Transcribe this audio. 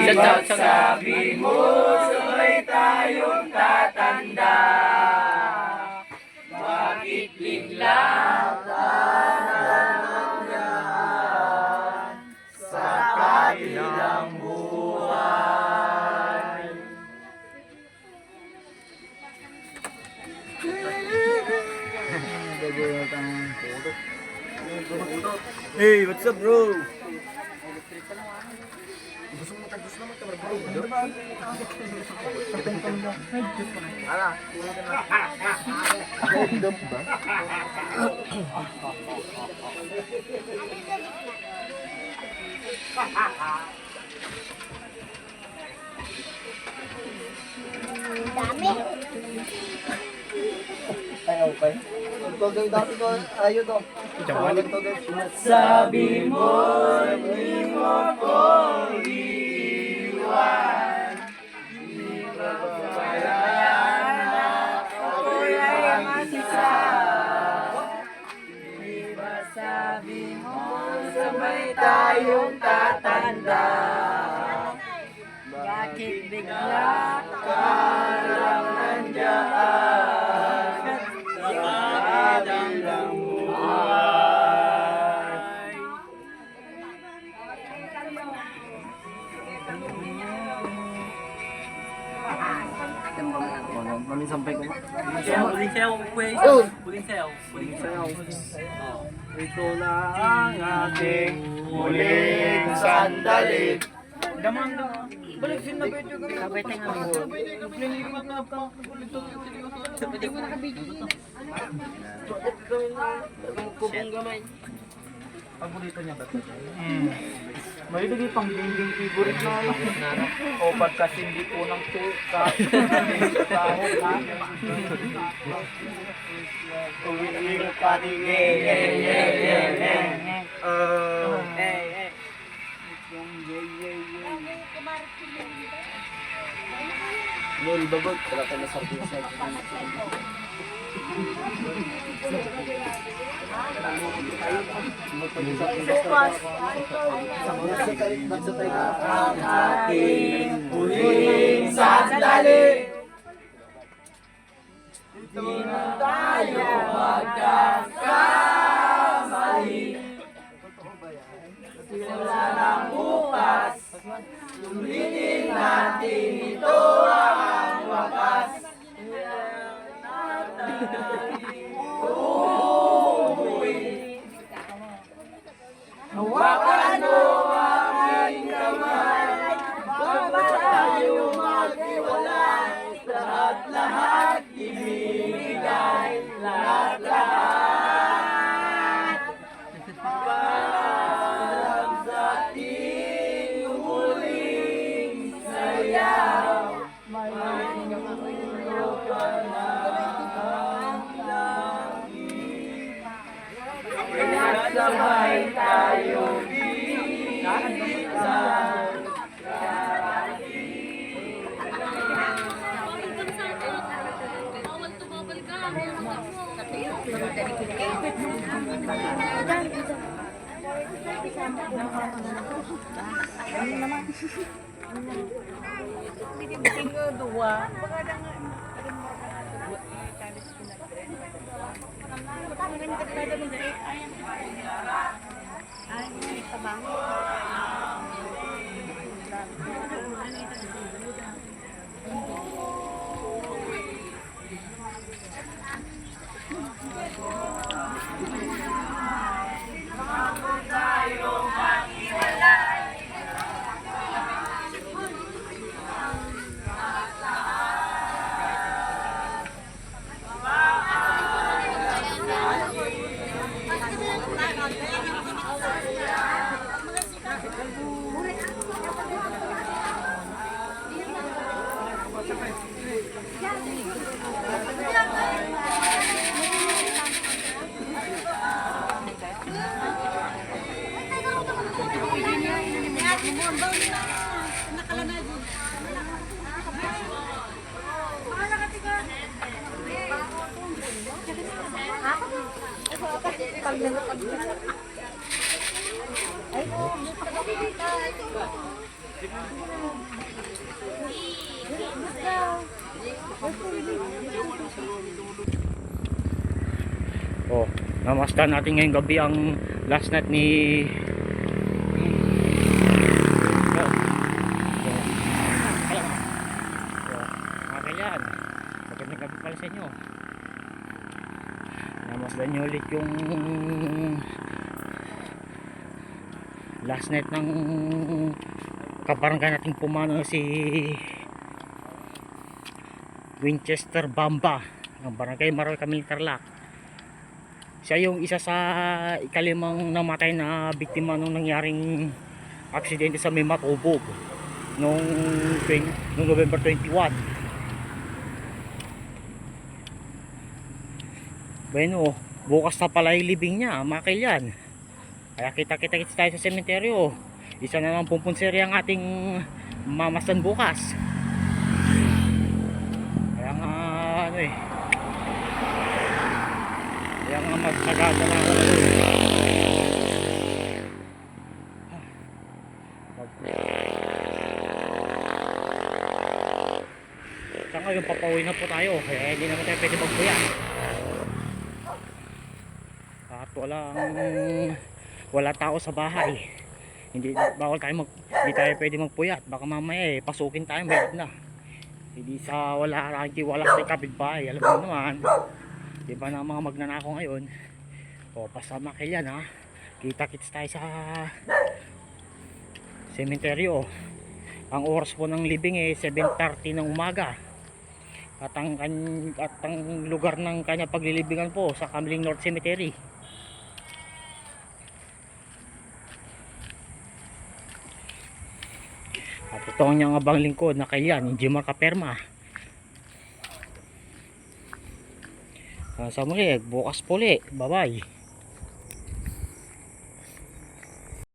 sabi mo, sabay tayong tatanda. Bakit bigla ka nangyaan sa kabilang buhay? Hey, what's up, bro? Dami. Ay, okay. Tugay dati ko, ayo to. Sabi mo, di mo ko iwan. Di ba bayaan na ako'y ay masisa? Di ba sabi mo, sabay tayong tatanda? Bakit bigla ka lang nandiyan sa kabilang buhay? Mamin sampay ko. Puling sayaw, puling sayaw. Ito na ang aking muling sandali. Balik sin na video kami. Sabay tayo nga. Sabay ko nakabidyo. Kubong gamay. Paborito niya ba ito? May lagi pang dingding favorite na lang. O pagkas hindi po ng suka. Sahog na. Uwi-ing patingin. Lol, babag. Wala ka na sarili sa Ang ating huling sandali. Di na tayo magkakamali. Simula ng bukas, sulitin natin ito ang wakas. Hawakan mo aking kamay, bago tayo maghiwalay. Lahat-lahat ibibigay, lahat-lahat. Paalam sa ating huling sayaw, may mundo pa na ang langit. Sabay tayo bisan. Oh, namasdan natin ngayong gabi ang last night ni yan. Magandang gabi pala sa inyo. Namasdan nyo ulit yung last night ng kabarangay nating pumano si Winchester Bamba ng barangay Maroy Camille Tarlac. Siya yung isa sa ikalimang namatay na biktima nung nangyaring aksidente sa may Matubog nung November 21. Bueno, bukas na pala yung libing niya, makailan. Kaya kita-kita tayo sa sementeryo. Isa na lang pumpunserya ang ating mamasdan bukas. Kaya nga ano eh. Kaya nga magsagada na ako. Sa ngayon papauwi na po tayo. Kaya hindi naman tayo pwede magbuya. At wala tao sa bahay. Hindi tayo pwede magpuyat. Baka mamaya pasukin tayo, mayroon na. Hindi sa wala sa kapitbahay. Alam mo naman, di ba na mga magnanakaw ngayon? O pasama kayo yan ha. Kita-kits tayo sa sementeryo. Ang oras po ng libing 7:30 ng umaga. At ang lugar ng kanya paglilibingan po sa Kamiling North Cemetery. At ito ang niyang abang lingkod na kailan, yung Jimar Kaperma. Sa muli, bukas puli. Bye bye.